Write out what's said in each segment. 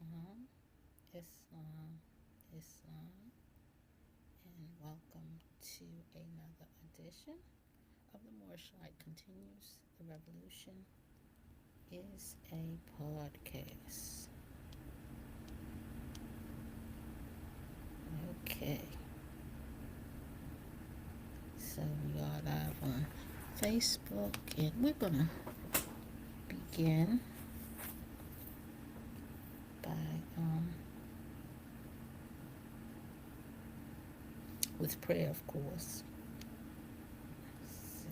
Islam, Islam, Islam, and welcome to another edition of the Moorish Light Continues. The Revolution is a podcast. Okay, so we are live on Facebook, and we're gonna begin by with prayer, of course. Let's see.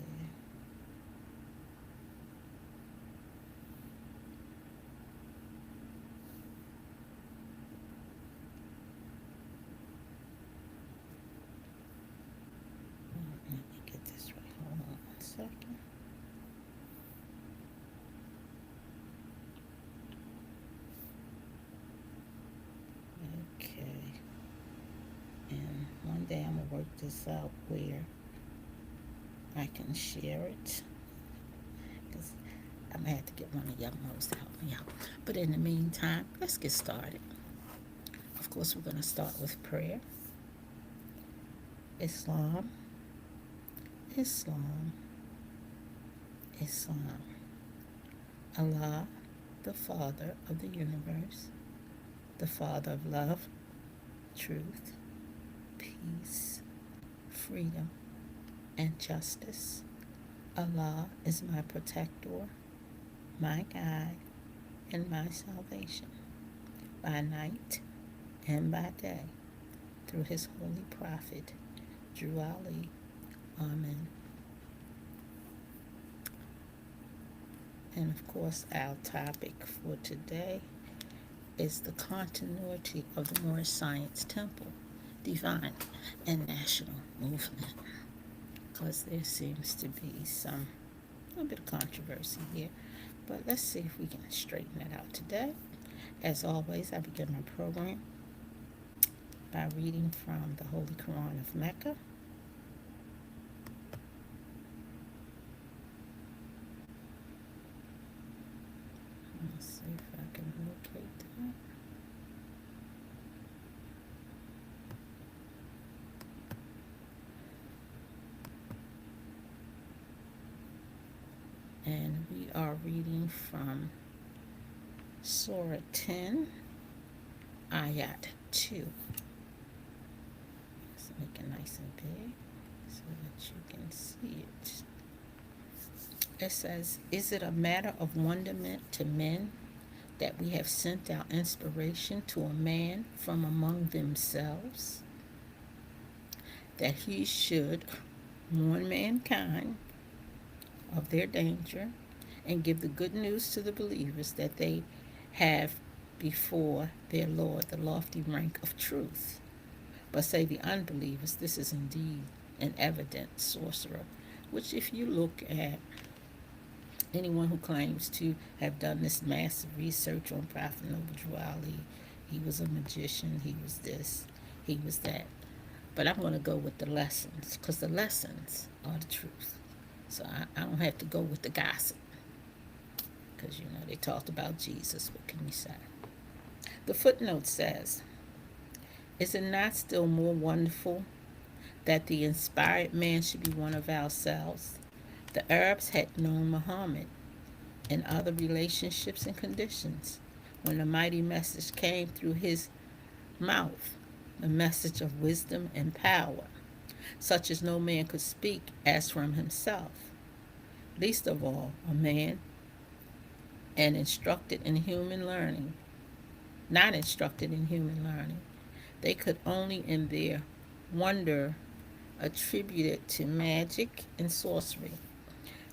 Let me get this right. Hold on 1 second. Okay. And one day I'm gonna work this out where I can share it, because I'm gonna have to get one of y'all knows to help me out. But in the meantime, let's get started. Of course, we're gonna start with prayer. Islam, Islam, Islam. Allah, the Father of the universe, the Father of love, truth, peace, freedom, and justice. Allah is my protector, my guide, and my salvation, by night and by day, through his holy prophet, Drew Ali. Amen. And of course, our topic for today is the continuity of the Moorish Science Temple, divine and national movement. Because there seems to be a little bit of controversy here. But let's see if we can straighten that out today. As always, I begin my program by reading from the Holy Quran of Mecca. Let's see if I can locate that. And we are reading from Surah 10, Ayat 2. Let's make it nice and big so that you can see it. It says, "Is it a matter of wonderment to men that we have sent our inspiration to a man from among themselves, that he should warn mankind of their danger and give the good news to the believers that they have before their Lord the lofty rank of truth? But say the unbelievers, this is indeed an evident sorcerer," which if you look at anyone who claims to have done this massive research on Prophet Noble Drew Ali, he was a magician, he was this, he was that. But I'm going to go with the lessons, because the lessons are the truth. So I don't have to go with the gossip, because they talked about Jesus. What can you say? The footnote says, "Is it not still more wonderful that the inspired man should be one of ourselves? The Arabs had known Muhammad and other relationships and conditions when the mighty message came through his mouth, the message of wisdom and power, such as no man could speak as from himself, least of all a man, and instructed in human learning, not instructed in human learning. They could only in their wonder attribute it to magic and sorcery.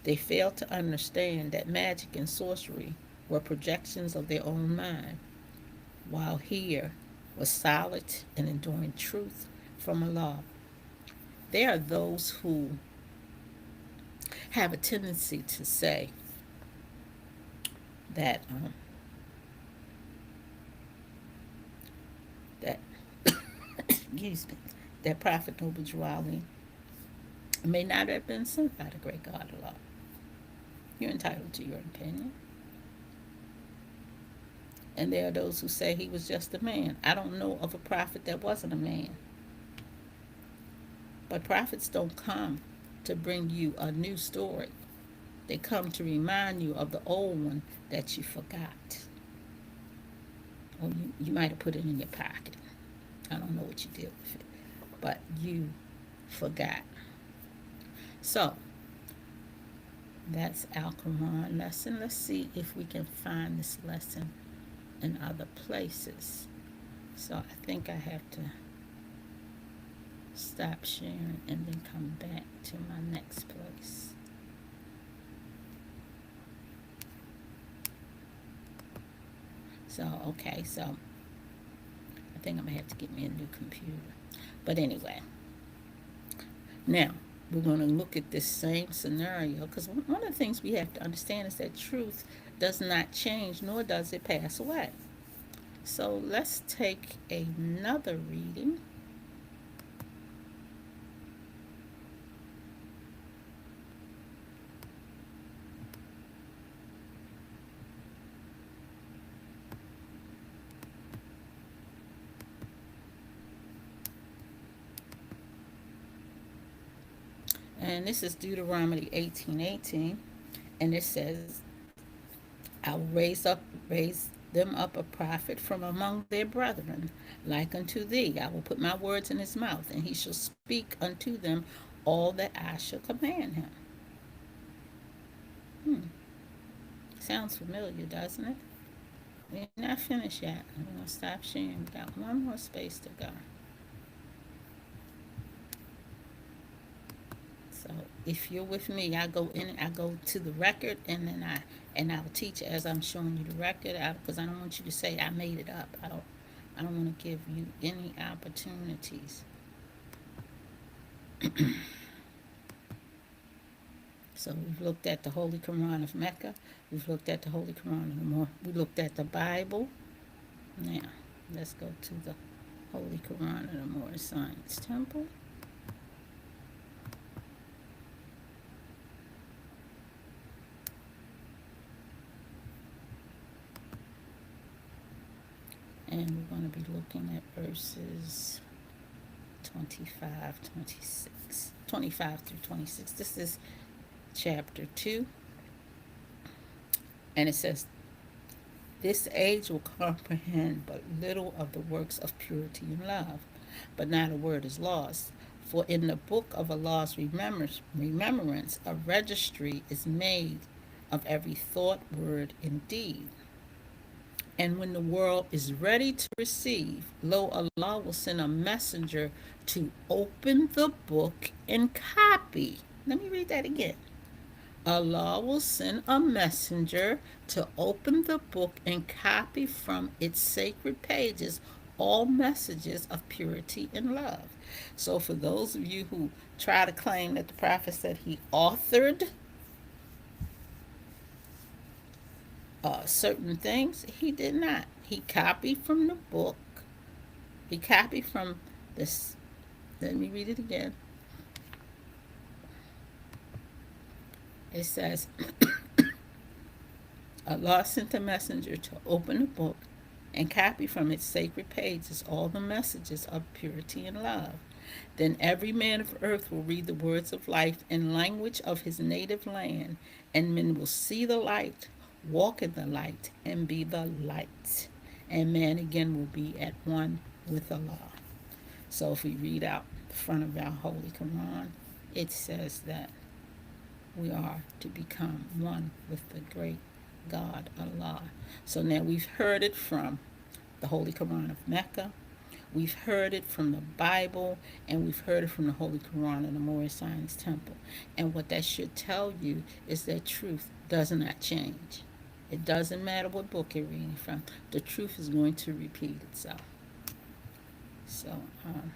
They failed to understand that magic and sorcery were projections of their own mind, while here was solid and enduring truth from Allah. There are those who have a tendency to say that that excuse me, that Prophet Noble Drew Ali may not have been sent by the great God Allah. You're entitled to your opinion. And there are those who say he was just a man. I don't know of a prophet that wasn't a man. But prophets don't come to bring you a new story. They come to remind you of the old one that you forgot. Or you might have put it in your pocket. I don't know what you did with it. But you forgot. So, that's our Quran lesson. Let's see if we can find this lesson in other places. So I think I have to stop sharing and then come back to my next place. So, okay, so I think I'm going to have to get me a new computer. But anyway, now we're going to look at this same scenario because one of the things we have to understand is that truth does not change, nor does it pass away. So let's take another reading. And this is Deuteronomy 18:18, and it says, "I will raise them up a prophet from among their brethren, like unto thee. I will put my words in his mouth, and he shall speak unto them all that I shall command him." Hmm. Sounds familiar, doesn't it? We're not finished yet. I'm gonna stop sharing. We got one more space to go. So if you're with me, I go in, I go to the record, and then I'll teach as I'm showing you the record, because I don't want you to say I made it up. I don't want to give you any opportunities. So we've looked at the Holy Quran of Mecca. We've looked at the Holy Quran of the Moor. We looked at the Bible. Now let's go to the Holy Quran of the Moorish Science Temple. And we're going to be looking at verses 25 through 26. This is chapter 2. And it says, "This age will comprehend but little of the works of purity and love, but not a word is lost. For in the book of Allah's remembrance, a registry is made of every thought, word, and deed. And when the world is ready to receive, lo, Allah will send a messenger to open the book and copy." Let me read that again. Allah will send a messenger to open the book and copy from its sacred pages all messages of purity and love. So, for those of you who try to claim that the prophet said he authored certain things, he did not. He copied from the book. He copied from this. Let me read it again. It says, Allah sent a messenger to open the book and copy from its sacred pages all the messages of purity and love. Then every man of earth will read the words of life in language of his native land, and men will see the light, walk in the light, and be the light. And man again will be at one with Allah. So if we read out the front of our Holy Quran, it says that we are to become one with the great God, Allah. So now we've heard it from the Holy Quran of Mecca, we've heard it from the Bible, and we've heard it from the Holy Quran and the Moorish Science Temple. And what that should tell you is that truth does not change. It doesn't matter what book you're reading from, the truth is going to repeat itself. So, I'm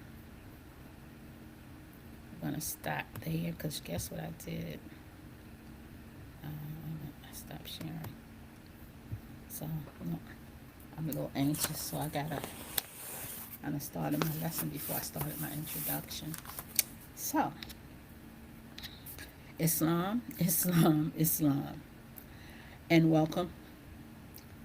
going to stop there because guess what I did? I stopped sharing. So, I'm a little anxious, so I started my lesson before I started my introduction. So, Islam, Islam, Islam. And welcome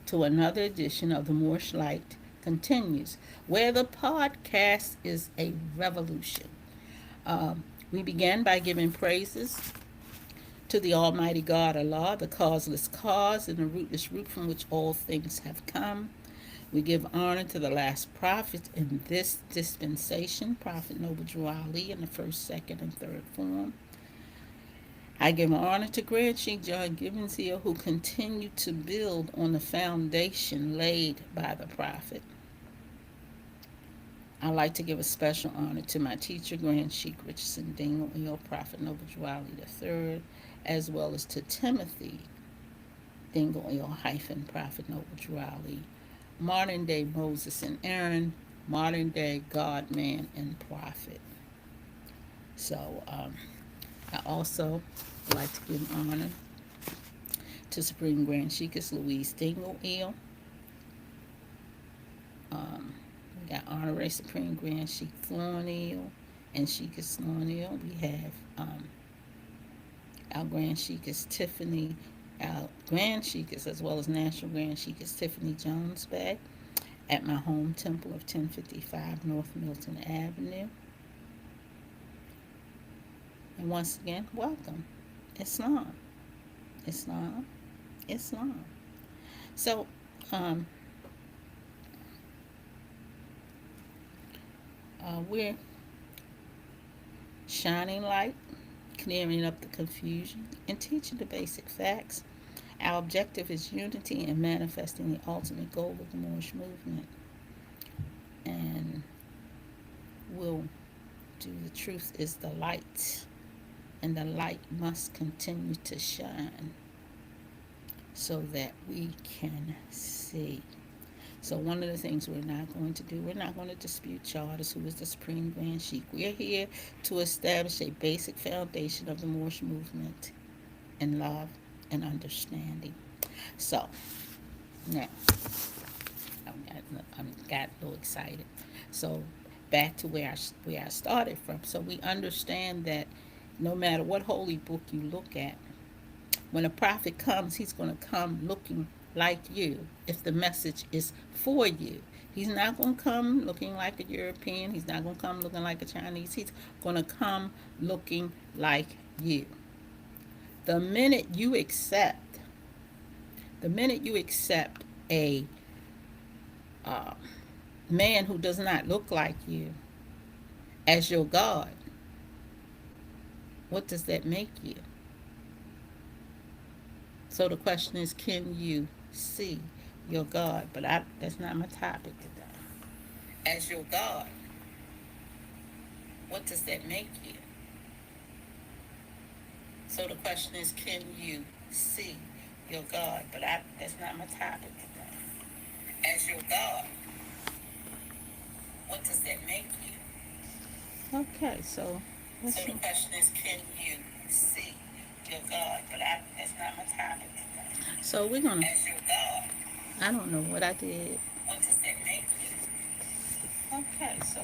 to to another edition of the Moorish Light continues, where the podcast is a revolution. We began by giving praises to the Almighty God, Allah, the causeless cause and the rootless root from which all things have come. We give honor to the last prophet in this dispensation, Prophet Noble Drew Ali in the first, second, and third form. I give honor to Grand Sheikh John Gibbons here, who continued to build on the foundation laid by the prophet. I'd like to give a special honor to my teacher, Grand Sheikh Richardson Dingle, Prophet Noble Drew Ali III, as well as to Timothy Dingle, Prophet Noble Drew Ali, modern day Moses and Aaron, modern day God, man, and prophet. So I also like to give honor to Supreme Grand Sheikess Louise Dingle. We got Honorary Supreme Grand Sheik Thornhill and Sheikess Thornhill. We have our Grand Sheikess Tiffany, our Grand Sheikess, as well as National Grand Sheikess Tiffany Jones Bay at my home temple of 1055 North Milton Avenue. And once again, welcome. Islam. Islam. Islam. So, we're shining light, clearing up the confusion, and teaching the basic facts. Our objective is unity and manifesting the ultimate goal of the Moorish Movement. And we'll do the truth is the light, and the light must continue to shine so that we can see. So one of the things we're not going to do, we're not going to dispute Charters, who is the Supreme Grand Sheik. We're here to establish a basic foundation of the Moorish Movement in love and understanding. So, now, I got a little excited. So, back to where I started from. So we understand that no matter what holy book you look at, when a prophet comes, he's going to come looking like you if the message is for you. He's not going to come looking like a European. He's not going to come looking like a Chinese. He's going to come looking like you. The minute you accept a man who does not look like you as your God, what does that make you? So the question is, can you see your God? But that's not my topic today. As your God, what does that make you? So the question is, can you see your God? But that's not my topic today. As your God, what does that make you? Okay, so the question is, can you see your God? But that's not my topic today. So we're gonna. As your God. I don't know what I did. What does that make you? Okay, so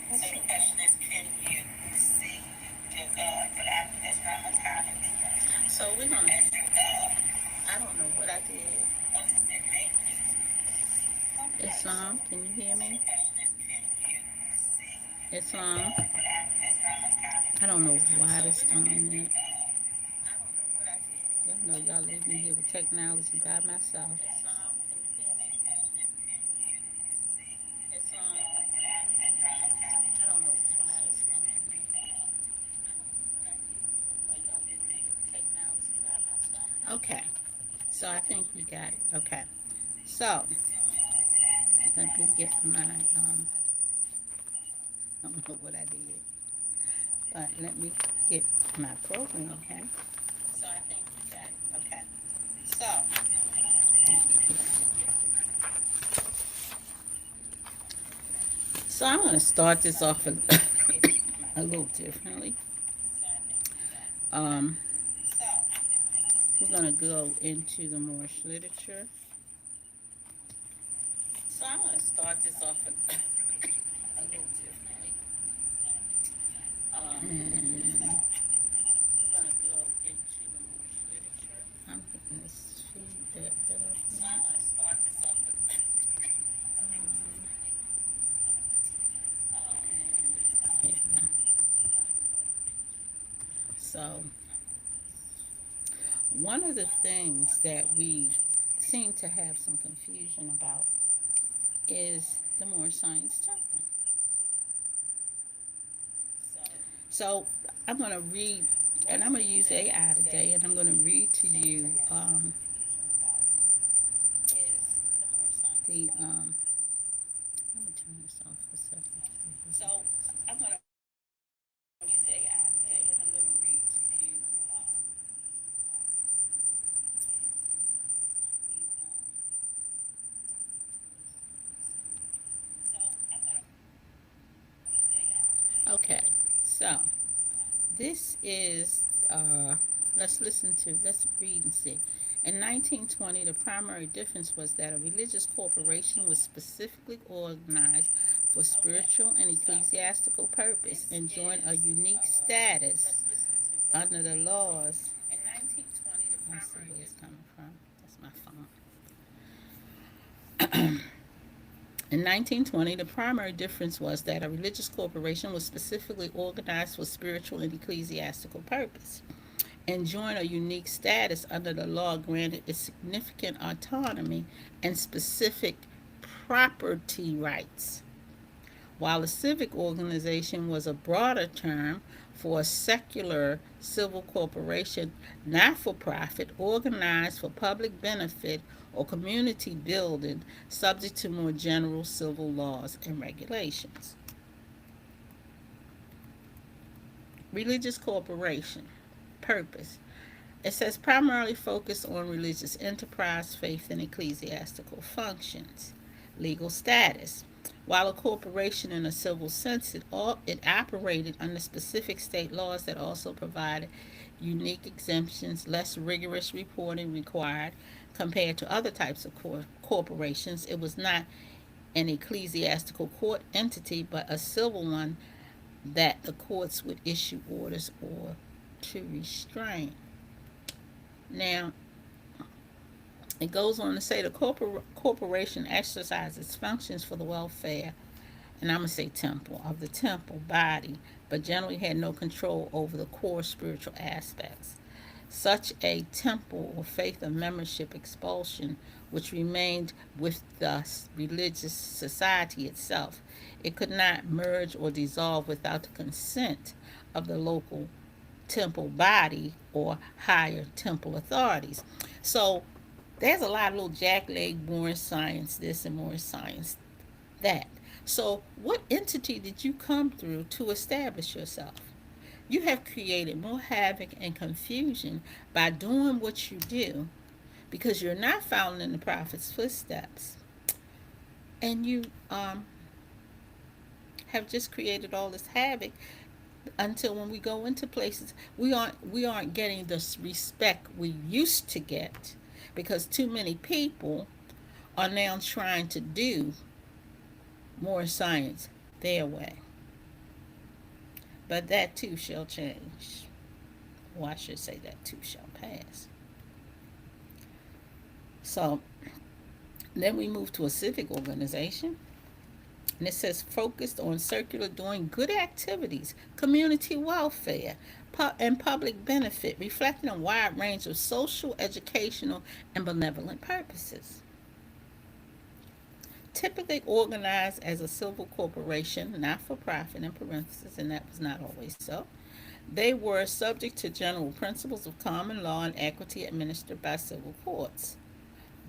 the question is, can you see your God? But that's not my topic today. So we're gonna. As your God. I don't know what I did. What does that make you? Islam, can you hear me? Islam. I don't know why this doing that. Y'all know y'all leave me here with technology by myself. Okay, so I think we got it. Okay, so let me get my I don't know what I did, but let me get my program. Okay, so I think we got it. Okay, so I'm going to start this off a little differently. We're going to go into the Moorish literature. So I'm going to start this off a little differently. We're going to go into the Moorish literature. I'm getting this feed that so I'm going to start this So, one of the things that we seem to have some confusion about is the Moorish Science Temple. So, I'm going to read, and I'm going to use AI today, and I'm going to read to you the. Let me turn this off for a second. So, I'm going to use AI today, and I'm going to read to you. Okay, so this is, let's read and see. In 1920, the primary difference was that a religious corporation was specifically organized for spiritual and ecclesiastical purpose, enjoying a unique status under the laws. Let's see where it's coming from. That's my phone. In 1920, the primary difference was that a religious corporation was specifically organized for spiritual and ecclesiastical purpose, enjoying a unique status under the law granted it significant autonomy and specific property rights, while a civic organization was a broader term for a secular civil corporation, not for profit, organized for public benefit or community building, subject to more general civil laws and regulations. Religious corporation. Purpose. It says primarily focused on religious enterprise, faith, and ecclesiastical functions. Legal status. While a corporation in a civil sense, it operated under specific state laws that also provided unique exemptions, less rigorous reporting required compared to other types of corporations. It was not an ecclesiastical court entity, but a civil one that the courts would issue orders or to restrain. Now, it goes on to say the corporation exercises functions for the welfare, and I'm going to say temple, of the temple body, but generally had no control over the core spiritual aspects. Such a temple or faith of membership expulsion, which remained with the religious society itself. It could not merge or dissolve without the consent of the local temple body or higher temple authorities. So there's a lot of little jackleg Moorish science this and Moorish science that. So what entity did you come through to establish yourself? You have created more havoc and confusion by doing what you do because you're not following in the prophet's footsteps. And you have just created all this havoc until when we go into places we aren't getting the respect we used to get because too many people are now trying to do more science their way. But that too shall change. Or I should say that too shall pass. So then we move to a civic organization. And it says focused on circular doing good activities, community welfare, and public benefit, reflecting a wide range of social, educational, and benevolent purposes. Typically organized as a civil corporation, not for profit, in parentheses, and that was not always so. They were subject to general principles of common law and equity administered by civil courts.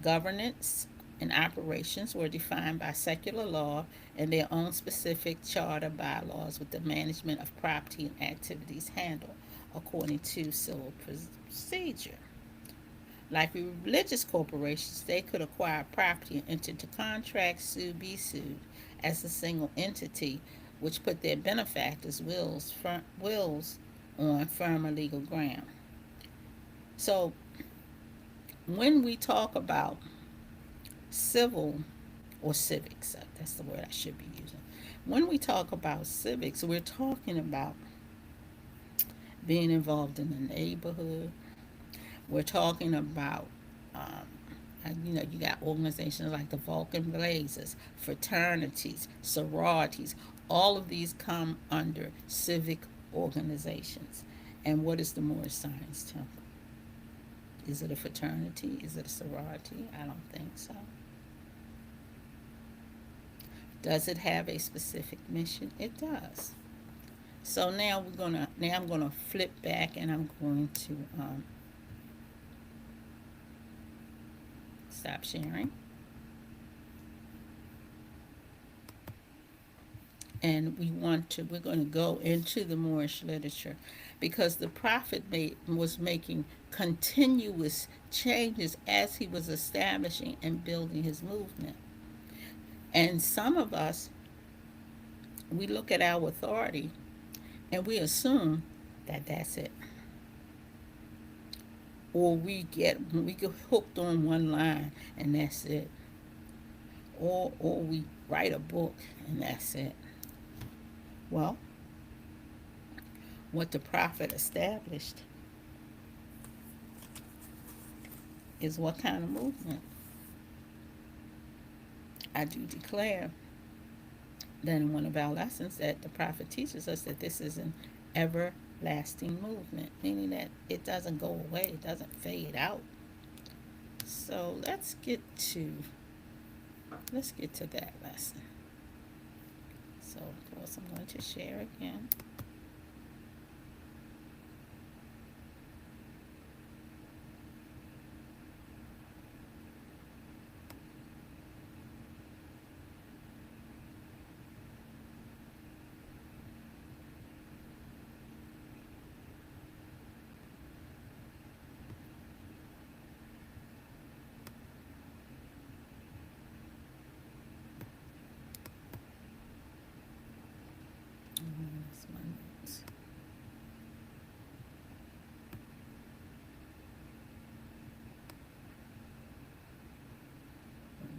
Governance and operations were defined by secular law and their own specific charter bylaws with the management of property and activities handled according to civil procedure. Like religious corporations, they could acquire property and enter into contracts, be sued as a single entity, which put their benefactors' wills on firmer legal ground. So when we talk about civil or civics, that's the word I should be using. When we talk about civics, we're talking about being involved in the neighborhood. We're talking about, you got organizations like the Vulcan Blazers, fraternities, sororities. All of these come under civic organizations. And what is the Moorish Science Temple? Is it a fraternity? Is it a sorority? I don't think so. Does it have a specific mission? It does. So now I'm gonna flip back and I'm going to stop sharing. And we're going to go into the Moorish literature because the prophet was making continuous changes as he was establishing and building his movement. And some of us, we look at our authority and we assume that that's it. Or we get hooked on one line and that's it. Or we write a book and that's it. Well, what the prophet established is what kind of movement. I do declare that in one of our lessons that the prophet teaches us that this is an everlasting movement, meaning that it doesn't go away, it doesn't fade out. So let's get to that lesson. So of course I'm going to share again. That's my notes.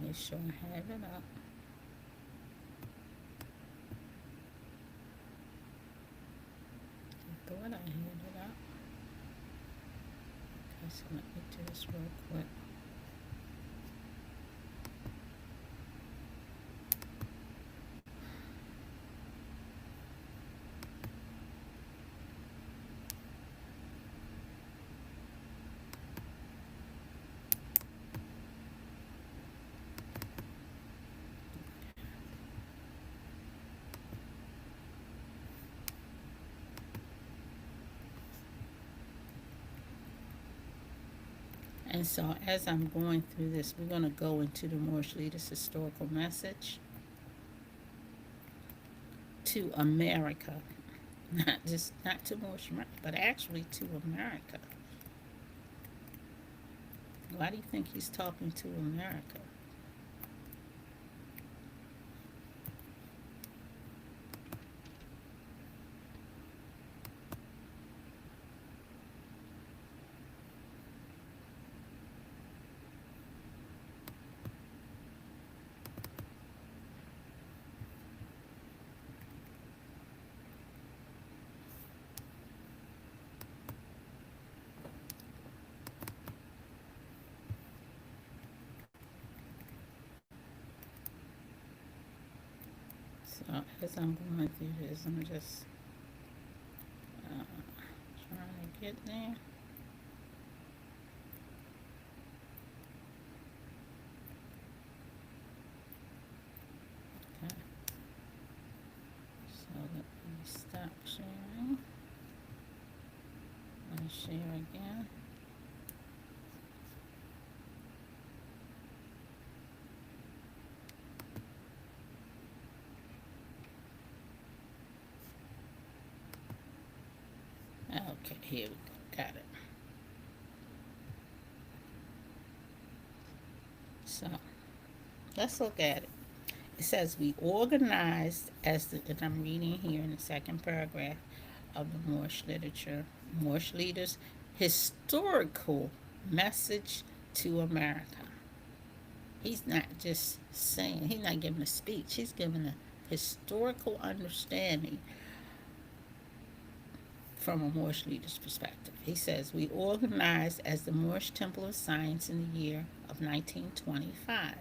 Make sure I have it up. I thought I had it up. Okay, so let me do this real quick. And so, as I'm going through this, we're going to go into the Moorish leaders' historical message to America, not to Moorish America, but actually to America. Why do you think he's talking to America? So, as I'm going through this, I'm just trying to get there. Okay. So let me stop sharing. I'm going to share again. Okay, here we go. Got it. So let's look at it. It says we organized and I'm reading here in the second paragraph of the Moorish literature, Moorish leaders' historical message to America. He's not just saying, he's not giving a speech, he's giving a historical understanding from a Moorish leader's perspective. He says, we organized as the Moorish Temple of Science in the year of 1925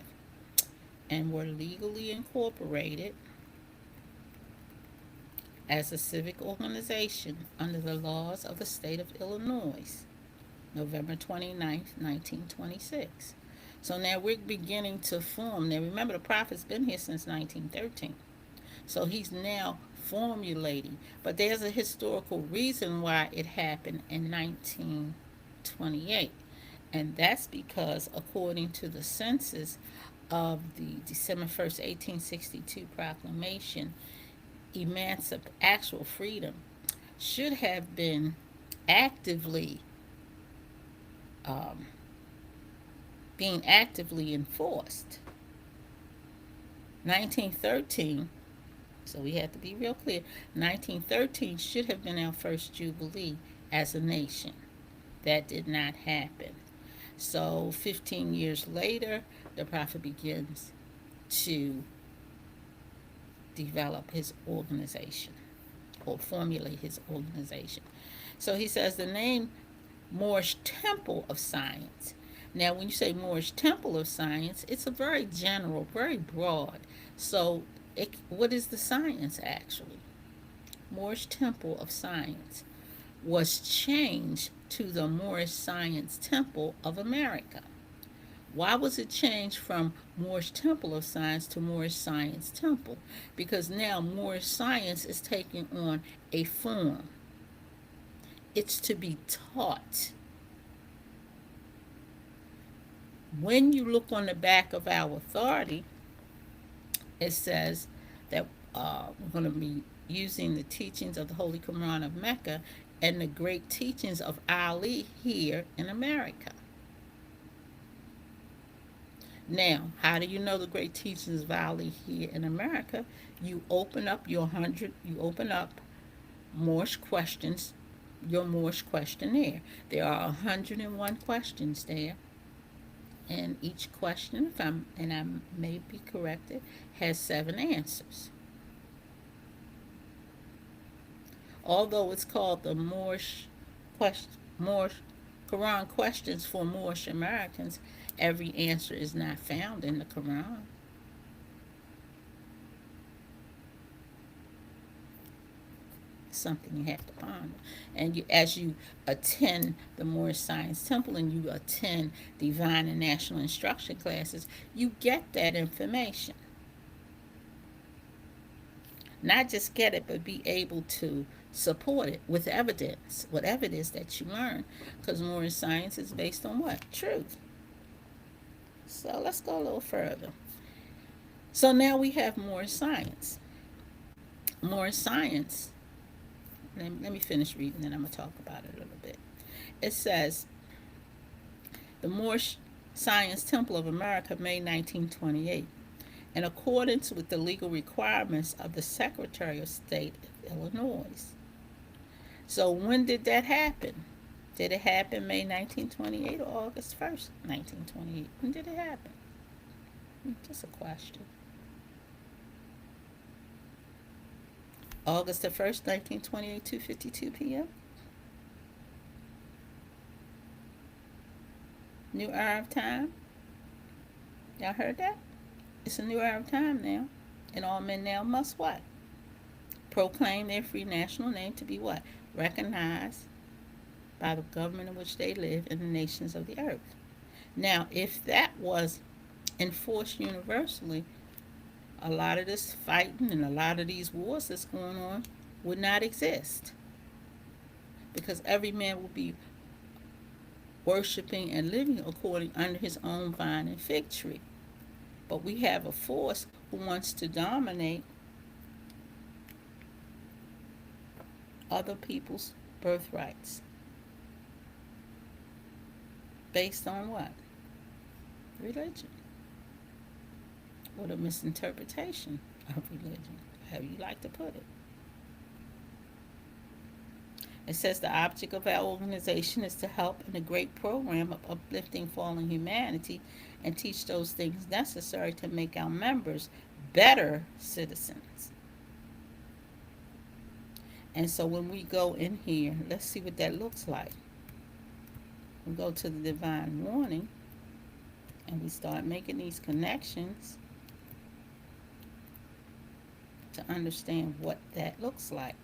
and were legally incorporated as a civic organization under the laws of the state of Illinois, November 29th, 1926. So now we're beginning to form. Now remember, the prophet's been here since 1913. So he's now formulating. But there's a historical reason why it happened in 1928. And that's because, according to the census of the December 1st, 1862 proclamation, actual freedom should have been actively um, being actively enforced. 1913, so we have to be real clear, 1913 should have been our first jubilee as a nation. That did not happen. So 15 years later, the prophet begins to develop his organization or formulate his organization. So he says the name Moorish Temple of Science. Now, when you say Moorish Temple of Science, it's a very general, very broad. So, what is the science actually? Moorish Temple of Science was changed to the Moorish Science Temple of America. Why was it changed from Moorish Temple of Science to Moorish Science Temple? Because now Moorish science is taking on a form. It's to be taught. When you look on the back of our authority, it says that we're going to be using the teachings of the Holy Quran of Mecca and the great teachings of Ali here in America. Now, how do you know the great teachings of Ali here in America? You open up Moorish questions, your Moorish questionnaire. There are 101 questions there, and each question, and I may be corrected, has 7 answers. Although it's called the Moorish Quran questions for Moorish Americans, every answer is not found in the Quran. Something you have to ponder. And as you attend the Moorish Science Temple and you attend divine and national instruction classes, you get that information. Not just get it, but be able to support it with evidence, whatever it is that you learn. Because Moorish science is based on what? Truth. So let's go a little further. So now we have Moorish science. Moorish science, let me finish reading, then I'm going to talk about it a little bit. It says, the Moorish Science Temple of America, May 1928, in accordance with the legal requirements of the Secretary of State of Illinois. So when did that happen? Did it happen May 1928 or August 1st, 1928? When did it happen? Just a question. August the 1st, 1928, 2:52 p.m. New Arab time. Y'all heard that? It's a new Arab time now. And all men now must what? Proclaim their free national name to be what? Recognized by the government in which they live in the nations of the earth. Now, if that was enforced universally, a lot of this fighting and a lot of these wars that's going on would not exist. Because every man will be worshiping and living according under his own vine and fig tree. But we have a force who wants to dominate other people's birthrights. Based on what? Religion. Or the misinterpretation of religion, however you like to put it. It says the object of our organization is to help in a great program of uplifting fallen humanity and teach those things necessary to make our members better citizens. And so when we go in here, let's see what that looks like. We go to the divine warning and we start making these connections. to understand what that looks like.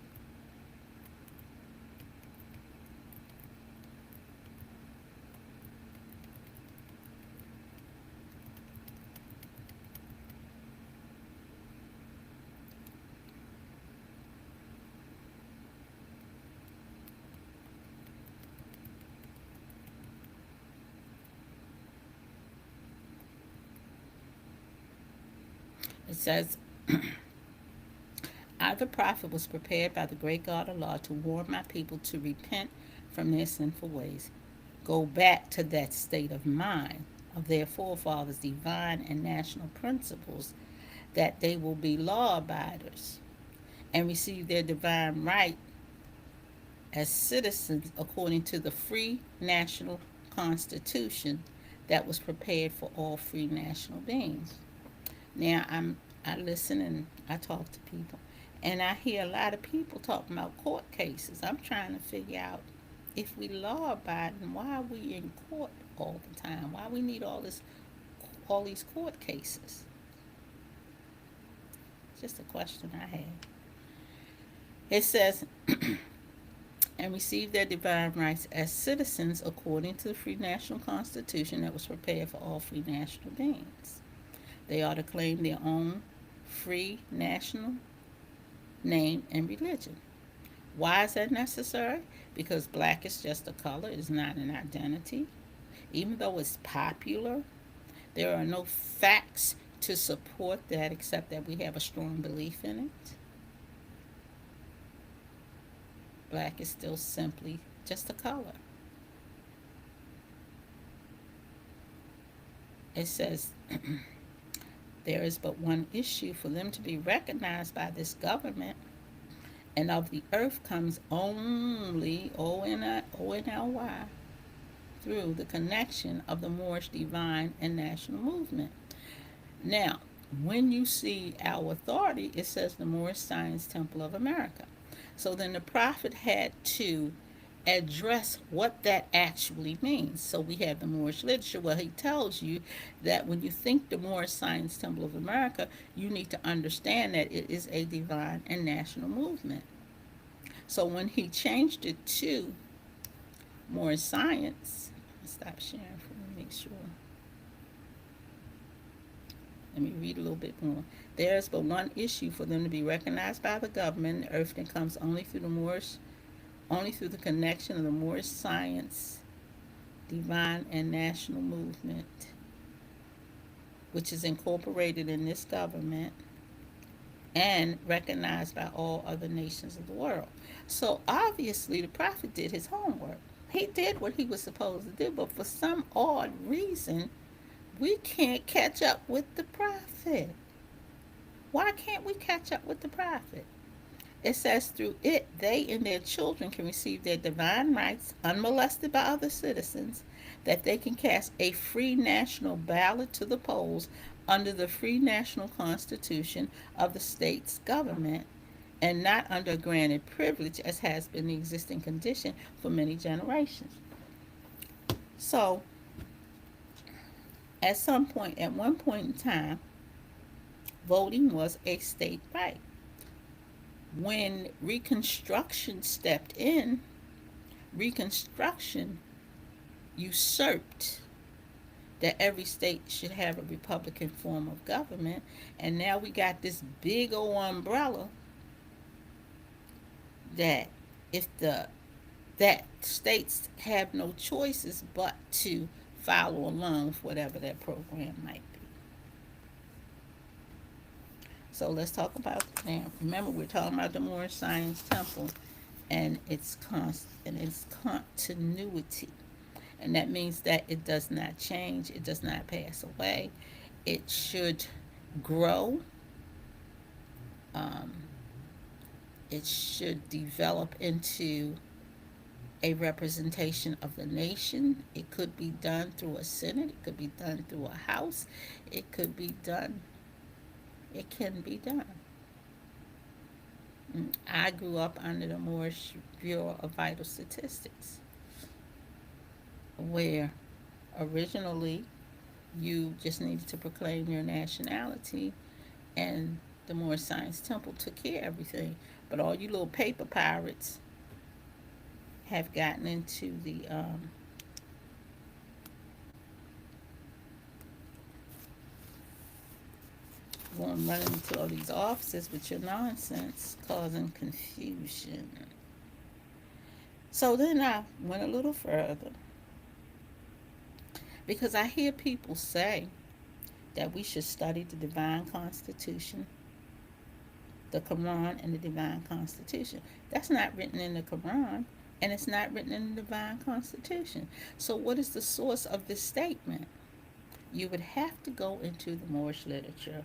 It says, I, the prophet, was prepared by the great God of law to warn my people to repent from their sinful ways, go back to that state of mind of their forefathers' divine and national principles, that they will be law abiders and receive their divine right as citizens according to the free national constitution that was prepared for all free national beings. Now I listen and I talk to people, and I hear a lot of people talking about court cases. I'm trying to figure out, if we law abiding, why are we in court all the time? Why we need all these court cases? Just a question I have. It says, and receive their divine rights as citizens according to the free national constitution that was prepared for all free national beings. They are to claim their own free national name and religion. Why is that necessary? Because black is just a color, it's not an identity. Even though it's popular, there are no facts to support that except that we have a strong belief in it. Black is still simply just a color. It says, there is but one issue: for them to be recognized by this government, and of the earth comes only ONLY through the connection of the Moorish divine and national movement. Now, when you see our authority, it says the Moorish Science Temple of America. So then the prophet had to address what that actually means. So we have the Moorish literature where he tells you that when you think the Moorish Science Temple of America, you need to understand that it is a divine and national movement. So when he changed it to Moorish Science, stop sharing for me, make sure. Let me read a little bit more. There is but one issue: for them to be recognized by the government. The earth comes only through the connection of the Moorish Science, divine and national movement, which is incorporated in this government and recognized by all other nations of the world. So obviously the prophet did his homework. He did what he was supposed to do, but for some odd reason, we can't catch up with the prophet. Why can't we catch up with the prophet? It says, through it, they and their children can receive their divine rights unmolested by other citizens, that they can cast a free national ballot to the polls under the free national constitution of the state's government, and not under a granted privilege as has been the existing condition for many generations. So, at one point in time, voting was a state right. When Reconstruction stepped in, Reconstruction usurped that every state should have a Republican form of government, and now we got this big old umbrella that if the that states have no choices but to follow along with whatever that program might be. So let's talk about now. Remember, we're talking about the Moorish Science Temple and its continuity, and that means that it does not change. It does not pass away. It should grow. Um, it should develop into a representation of the nation. It could be done through a Senate. It could be done through a House. It could be done. It can be done. I grew up under the Moorish Bureau of Vital Statistics, where originally you just needed to proclaim your nationality, and the Moorish Science Temple took care of everything. But all you little paper pirates have gotten into the going running into all these offices with your nonsense, causing confusion. So then I went a little further because I hear people say that we should study the divine constitution, the Quran, and the divine constitution. That's not written in the Quran, and it's not written in the divine constitution. So, what is the source of this statement? You would have to go into the Moorish literature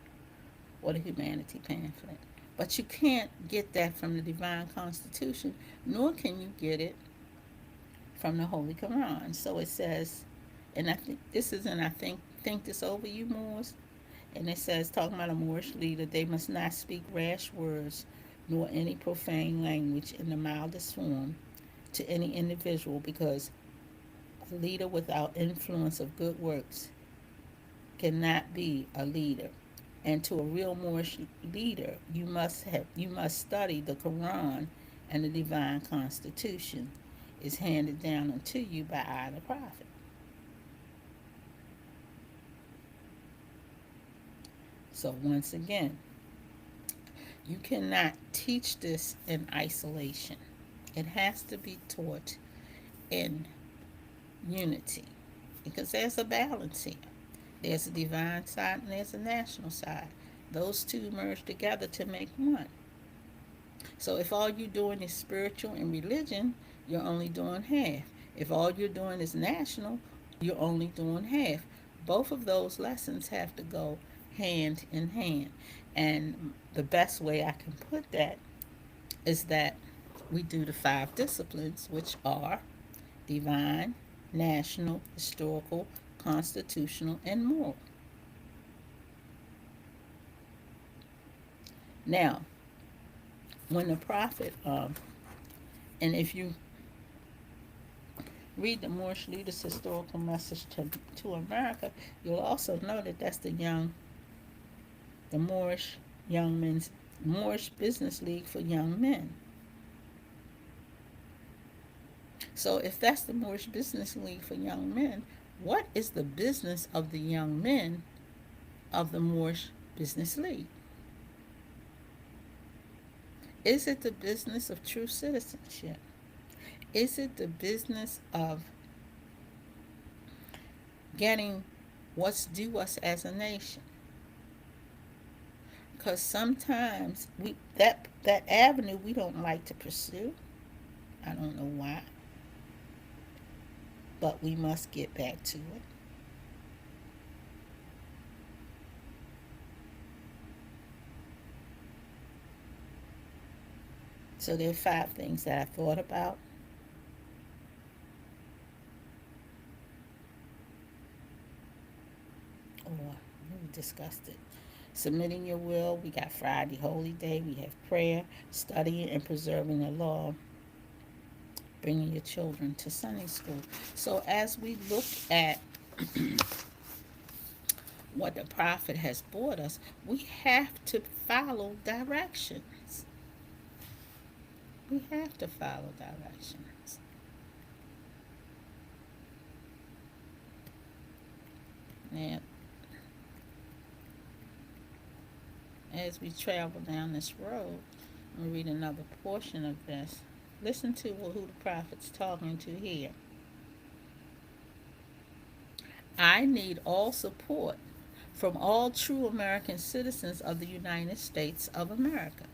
or the humanity pamphlet. But you can't get that from the divine constitution, nor can you get it from the Holy Quran. So it says, and I think this is, and I think this over, you Moors. And it says, talking about a Moorish leader, they must not speak rash words nor any profane language in the mildest form to any individual, because a leader without influence of good works cannot be a leader. And to a real Moorish leader, you must study the Quran, and the divine constitution is handed down unto you by I, the prophet. So once again, you cannot teach this in isolation. It has to be taught in unity, because there's a balance here. There's a divine side and there's a national side. Those two merge together to make one. So if all you're doing is spiritual and religion, you're only doing half. If all you're doing is national, you're only doing half. Both of those lessons have to go hand in hand. And the best way I can put that is that we do the five disciplines, which are divine, national, historical, constitutional, and moral. Now, when the prophet, and if you read the Moorish leader's historical message to America, you'll also know that that's the Moorish Business League for Young Men. So if that's the Moorish Business League for Young Men, what is the business of the young men of the Moorish Business League? Is it the business of true citizenship? Is it the business of getting what's due us as a nation? Because sometimes that avenue we don't like to pursue. I don't know why, but we must get back to it. So there are 5 things that I thought about. Or we discussed it. Submitting your will. We got Friday, Holy Day. We have prayer, studying and preserving the law, bringing your children to Sunday school. So as we look at what the prophet has brought us, we have to follow directions. We have to follow directions. Now, as we travel down this road, I'm going to read another portion of this. Listen to who the prophet's talking to here. I need all support from all true American citizens of the United States of America.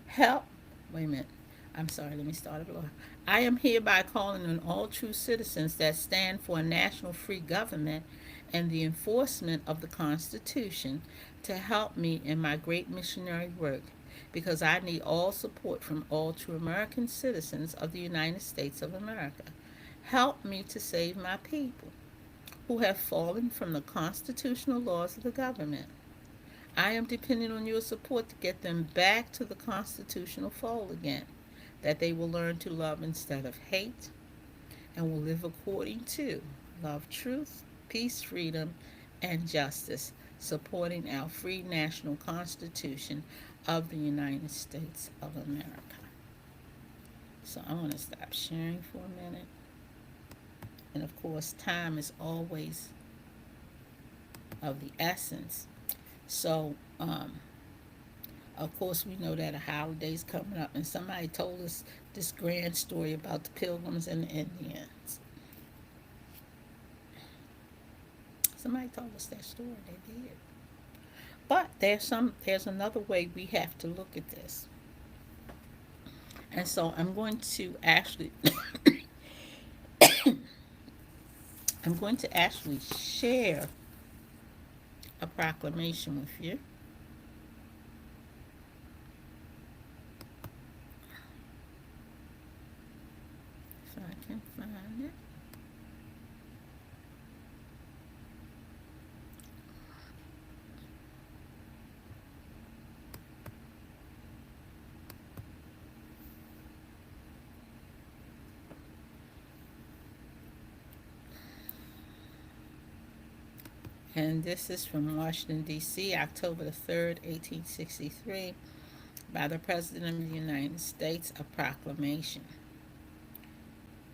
Help. Wait a minute. I'm sorry, let me start it over. I am hereby calling on all true citizens that stand for a national free government and the enforcement of the Constitution to help me in my great missionary work, because I need all support from all true American citizens of the United States of America. Help me to save my people who have fallen from the constitutional laws of the government. I am depending on your support to get them back to the constitutional fold again, that they will learn to love instead of hate and will live according to love, truth, peace, freedom, and justice. supporting our free national Constitution of the United States of America. So I'm going to stop sharing for a minute. And of course, time is always of the essence. So, of course, we know that a holiday's coming up, and somebody told us this grand story about the Pilgrims and the Indians. Somebody told us that story. They did. But there's another way we have to look at this. And so I'm going to actually share a proclamation with you. If I can find it. And this is from Washington, D.C., October the 3rd, 1863, by the President of the United States, a proclamation.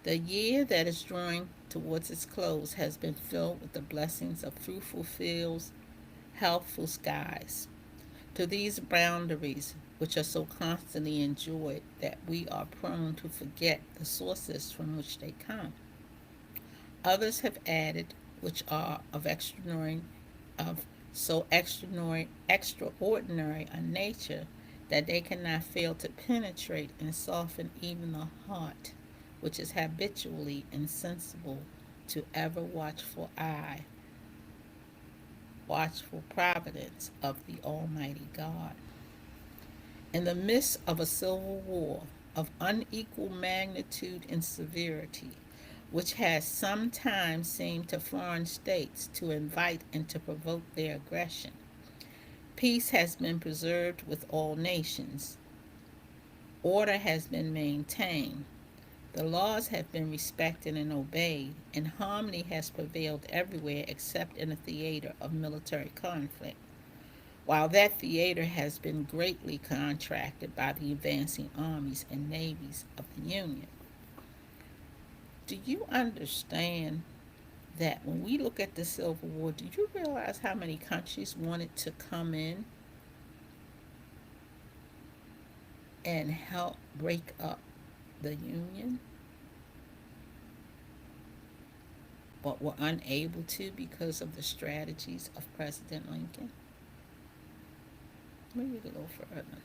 The year that is drawing towards its close has been filled with the blessings of fruitful fields, healthful skies. To these boundaries, which are so constantly enjoyed that we are prone to forget the sources from which they come. Others have added, which are of so extraordinary a nature that they cannot fail to penetrate and soften even the heart, which is habitually insensible to ever watchful providence of the Almighty God. In the midst of a civil war of unequal magnitude and severity, which has sometimes seemed to foreign states to invite and to provoke their aggression, peace has been preserved with all nations, order has been maintained, the laws have been respected and obeyed, and harmony has prevailed everywhere except in the theater of military conflict, while that theater has been greatly contracted by the advancing armies and navies of the Union. Do you understand that when we look at the Civil War, did you realize how many countries wanted to come in and help break up the Union, but were unable to because of the strategies of President Lincoln? Let me read a little further.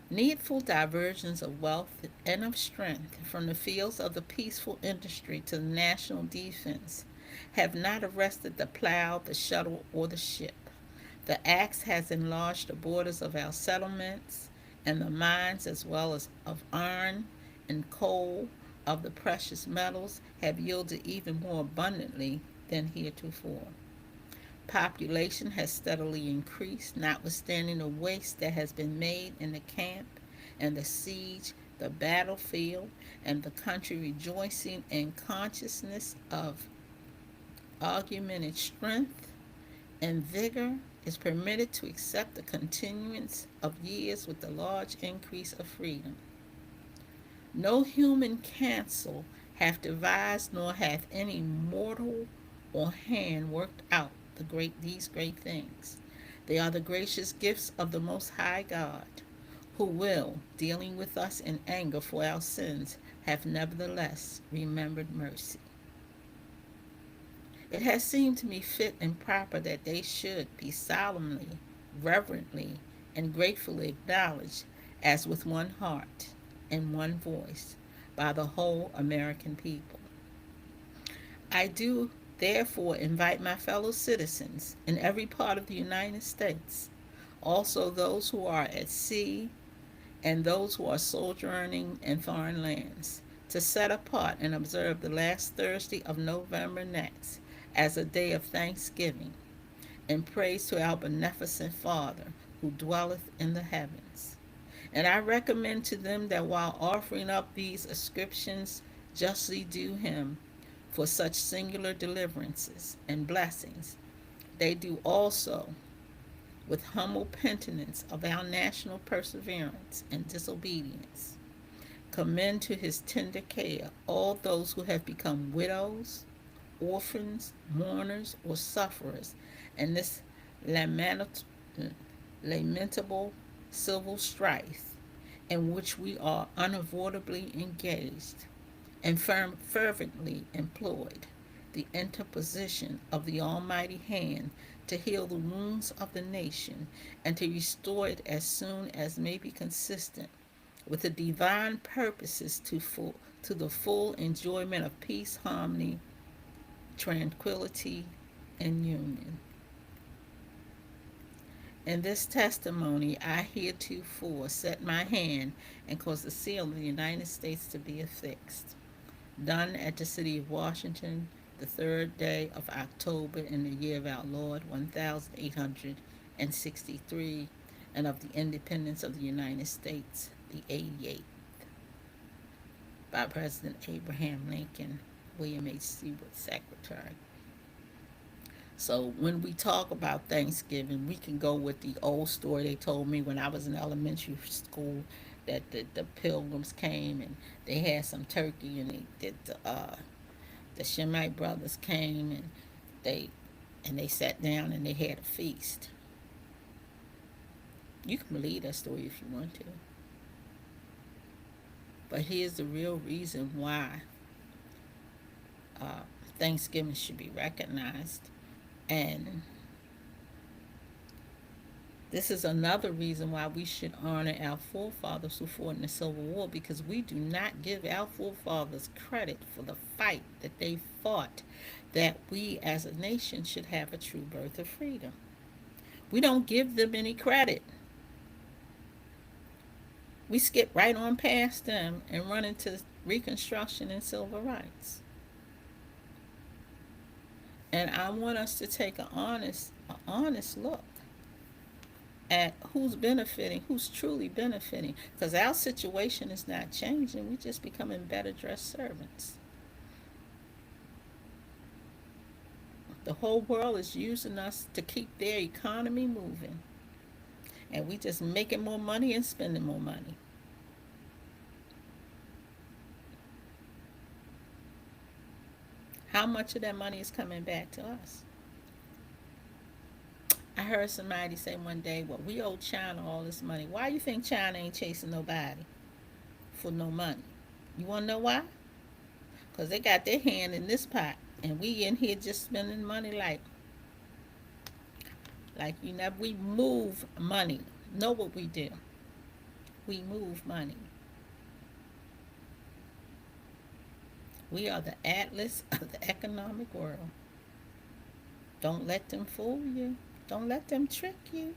Needful diversions of wealth and of strength from the fields of the peaceful industry to the national defense have not arrested the plow, the shuttle, or the ship. The axe has enlarged the borders of our settlements, and the mines, as well as of iron and coal, of the precious metals, have yielded even more abundantly than heretofore. Population has steadily increased, notwithstanding the waste that has been made in the camp and the siege, the battlefield, and the country rejoicing in consciousness of augmented strength and vigor is permitted to accept the continuance of years with the large increase of freedom. No human counsel hath devised, nor hath any mortal or hand worked out these great things. They are the gracious gifts of the Most High God, who will, dealing with us in anger for our sins, have nevertheless remembered mercy. It has seemed to me fit and proper that they should be solemnly, reverently, and gratefully acknowledged as with one heart and one voice by the whole American people. I do therefore invite my fellow citizens in every part of the United States, also those who are at sea and those who are sojourning in foreign lands, to set apart and observe the last Thursday of November next as a day of thanksgiving and praise to our beneficent Father who dwelleth in the heavens. And I recommend to them that while offering up these ascriptions justly due him for such singular deliverances and blessings, they do also with humble penitence of our national perseverance and disobedience. Commend to his tender care all those who have become widows, orphans, mourners, or sufferers in this lament- lamentable civil strife in which we are unavoidably engaged, and fervently employed the interposition of the Almighty hand to heal the wounds of the nation and to restore it as soon as may be consistent with the divine purposes to the full enjoyment of peace, harmony, tranquility, and union. In this testimony, I heretofore set my hand and caused the seal of the United States to be affixed. Done at the city of Washington, the 3rd day of October in the year of our Lord 1863, and of the independence of the United States, the 88th, by President Abraham Lincoln, William H. Seward, Secretary. So when we talk about Thanksgiving, we can go with the old story they told me when I was in elementary school, that the pilgrims came and they had some turkey, and they did the Shemite brothers came they and they sat down and they had a feast. You can believe that story if you want to. But here's the real reason why uh, Thanksgiving should be recognized. And this is another reason why we should honor our forefathers who fought in the Civil War, because we do not give our forefathers credit for the fight that they fought, that we as a nation should have a true birth of freedom. We don't give them any credit. We skip right on past them and run into Reconstruction and civil rights. And I want us to take an honest look at who's benefiting, who's truly benefiting, because our situation is not changing. We're just becoming better dressed servants. The whole world is using us to keep their economy moving, and we just making more money and spending more money. How much of that money is coming back to us? I heard somebody say one day, well, we owe China all this money. Why do you think China ain't chasing nobody for no money? You want to know why? Because they got their hand in this pot, and we in here just spending money we move money. Know what we do? We move money. We are the atlas of the economic world. Don't let them fool you. Don't let them trick you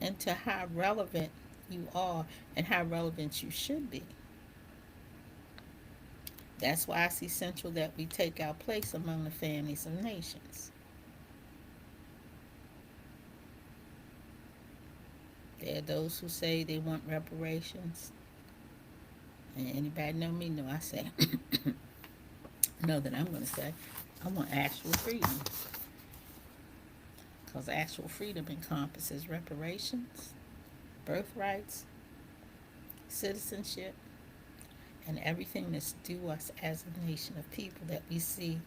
into how relevant you are and how relevant you should be. That's why it's essential that we take our place among the families of nations. There are those who say they want reparations. And anybody know me? No, I say, no, that I'm going to say, I want actual freedom. Because actual freedom encompasses reparations, birthrights, citizenship, and everything that's due us as a nation of people that we see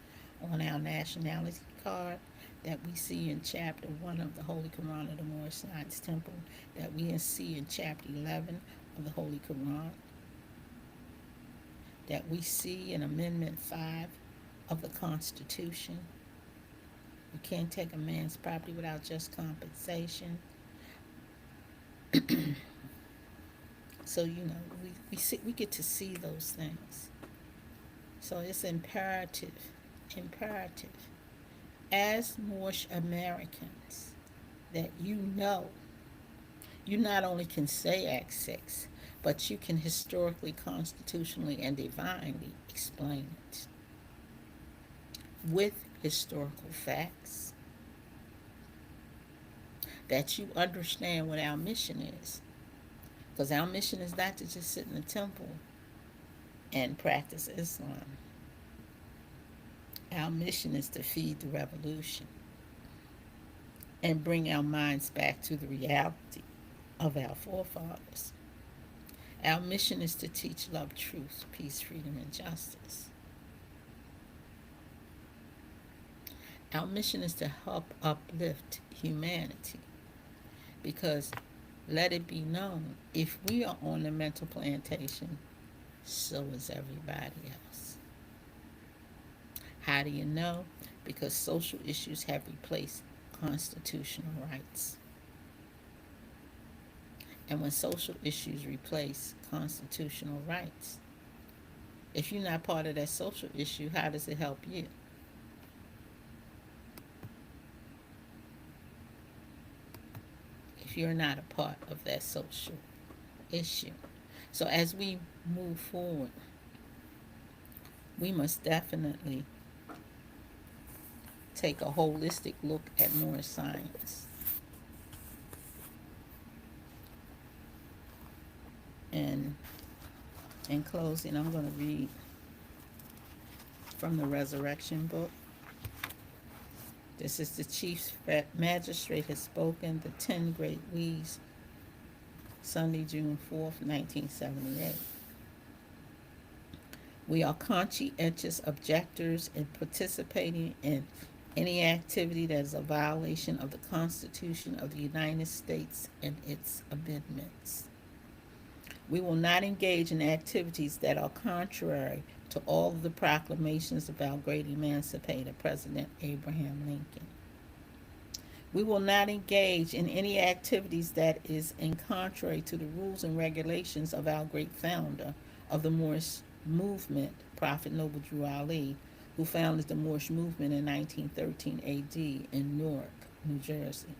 on our nationality card, that we see in chapter 1 of the Holy Quran of the Moorish Science Temple, that we see in chapter 11 of the Holy Quran, that we see in Amendment 5 of the Constitution. You can't take a man's property without just compensation. So, we get to see those things. So it's imperative, as Moorish Americans, that you not only can say Act 6, but you can historically, constitutionally, and divinely explain it with historical facts, that you understand what our mission is. Because our mission is not to just sit in the temple and practice Islam. Our mission is to feed the revolution and bring our minds back to the reality of our forefathers. Our mission is to teach love, truth, peace, freedom, and justice. Our mission is to help uplift humanity because let it be known if we are on the mental plantation, so is everybody else. How do you know? Because social issues have replaced constitutional rights. And when social issues replace constitutional rights, if you're not part of that social issue, how does it help you? If you're not a part of that social issue. So as we move forward, we must definitely take a holistic look at Moorish science. And in closing, I'm going to read from the Resurrection book. This is the Chief Magistrate has spoken, the 10 Great Wees, Sunday, June 4th, 1978. We are conscientious objectors in participating in any activity that is a violation of the Constitution of the United States and its amendments. We will not engage in activities that are contrary to all of the proclamations of our great emancipator, President Abraham Lincoln. We will not engage in any activities that is in contrary to the rules and regulations of our great founder of the Moorish Movement, Prophet Noble Drew Ali, who founded the Moorish Movement in 1913 AD in Newark, New Jersey.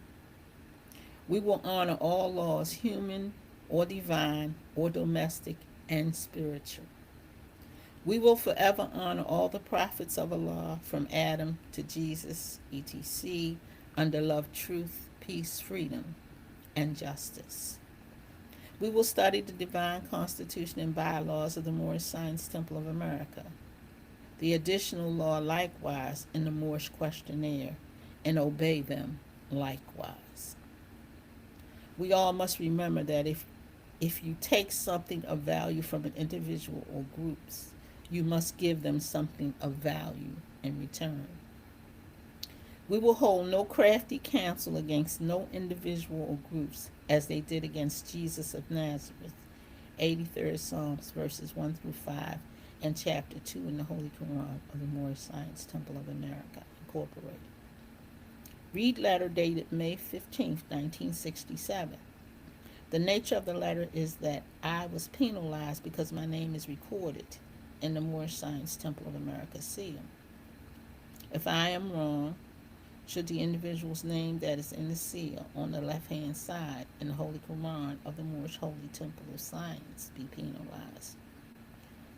We will honor all laws, human or divine or domestic and spiritual. We will forever honor all the prophets of Allah from Adam to Jesus, etc., under love, truth, peace, freedom, and justice. We will study the divine constitution and bylaws of the Moorish Science Temple of America, the additional law likewise in the Moorish questionnaire, and obey them likewise. We all must remember that if you take something of value from an individual or groups, you must give them something of value in return. We will hold no crafty counsel against no individual or groups as they did against Jesus of Nazareth. 83rd Psalms, verses 1 through 5, and chapter 2 in the Holy Quran of the Moorish Science Temple of America, Incorporated. Read letter dated May 15, 1967. The nature of the letter is that I was penalized because my name is recorded in the Moorish Science Temple of America seal. If I am wrong, should the individual's name that is in the seal on the left-hand side in the Holy Quran of the Moorish Holy Temple of Science be penalized?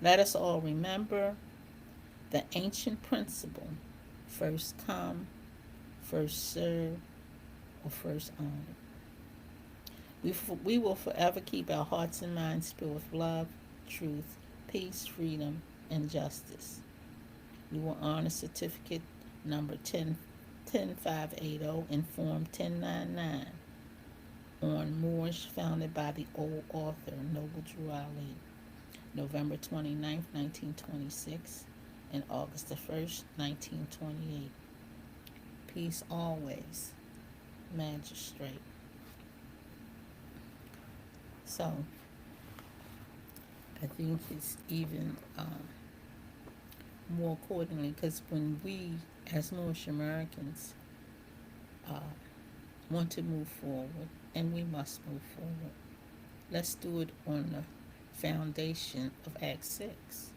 Let us all remember the ancient principle, first come, first serve, or first honor. We will forever keep our hearts and minds filled with love, truth, peace, freedom, and justice. We will honor certificate number 10580 and form 1099 on Moorish, founded by the old author Noble Drew Ali, November 29, 1926, and August the 1st, 1928. Peace always, Magistrate. So, I think it's even more accordingly because when we, as Moorish Americans, want to move forward, and we must move forward, let's do it on the foundation of Act 6.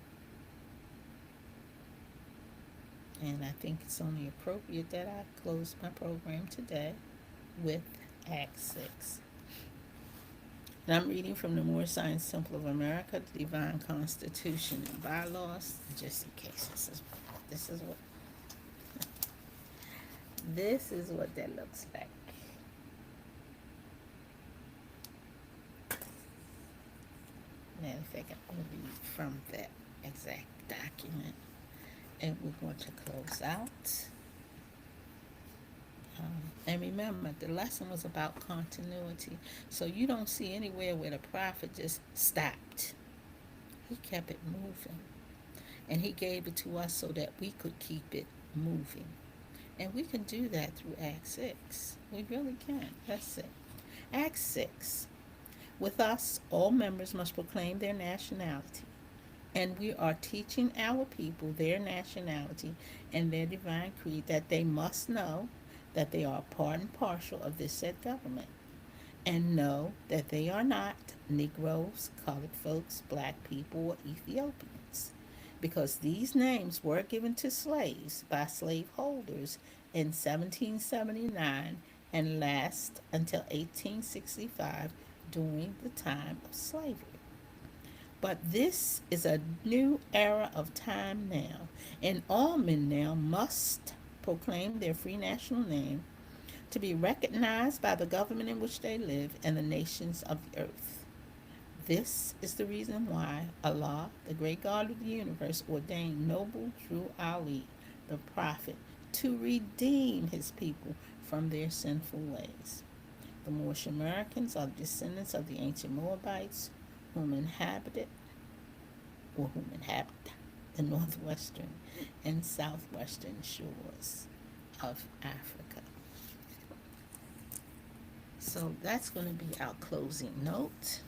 And I think it's only appropriate that I close my program today with Act 6. And I'm reading from the Moorish Science Temple of America, the Divine Constitution and Bylaws, just in case this is what that looks like. Matter of fact, I'm going to read from that exact document. And we're going to close out. And remember, the lesson was about continuity. So you don't see anywhere where the prophet just stopped. He kept it moving. And he gave it to us so that we could keep it moving. And we can do that through Acts 6. We really can. That's it. Acts 6. With us, all members must proclaim their nationality. And we are teaching our people their nationality and their divine creed, that they must know that they are part and parcel of this said government, and know that they are not Negroes, colored folks, black people, or Ethiopians, because these names were given to slaves by slaveholders in 1779 and last until 1865 during the time of slavery. But this is a new era of time now, and all men now must proclaim their free national name to be recognized by the government in which they live and the nations of the earth. This is the reason why Allah, the great God of the universe, ordained Noble Drew Ali, the prophet, to redeem his people from their sinful ways. The Moorish Americans are the descendants of the ancient Moabites whom inhabited whom inhabit the northwestern and southwestern shores of Africa. So that's going to be our closing note.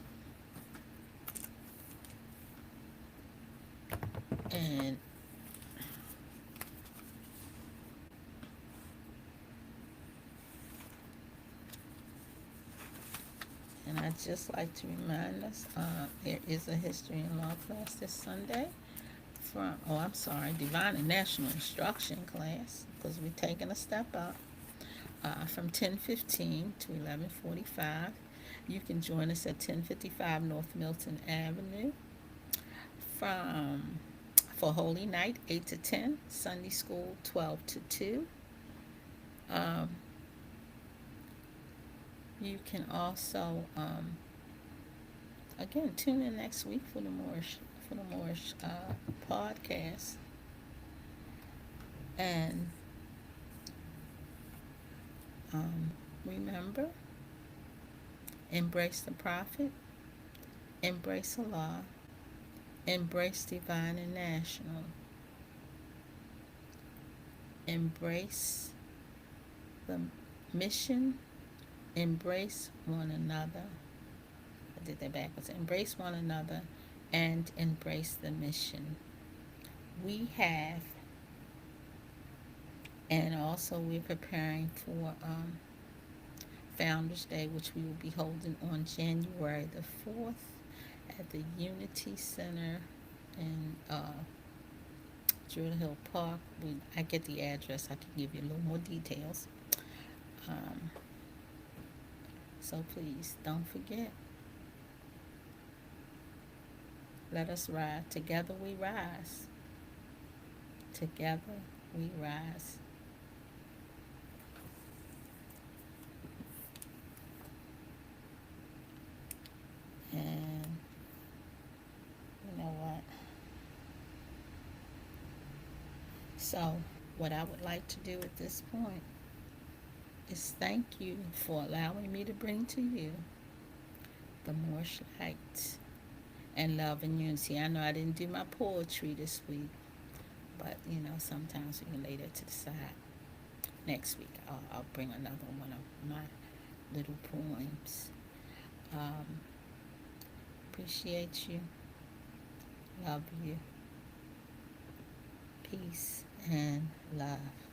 And I'd just like to remind us, there is a history and law class this Sunday Divine and National Instruction class, because we're taking a step up, from 10:15 to 11:45. You can join us at 1055 North Milton Avenue from for Holy Night 8 to 10, Sunday School 12 to 2. Um, you can also again tune in next week for the Moorish podcast, and remember, embrace the prophet, embrace Allah, embrace divine and national, embrace the mission, embrace one another. I did that backwards. Embrace one another and embrace the mission. We have, and also we're preparing for Founders Day, which we will be holding on January the 4th at the Unity Center in Druid Hill Park. I get the address. I can give you a little more details. So please don't forget. Let us rise. Together we rise. Together we rise. And you know what? So, what I would like to do at this point is thank you for allowing me to bring to you the Moorish light and love and unity. I know I didn't do my poetry this week, but sometimes we can lay that to the side. Next week, I'll bring another one of my little poems. Appreciate you. Love you. Peace and love.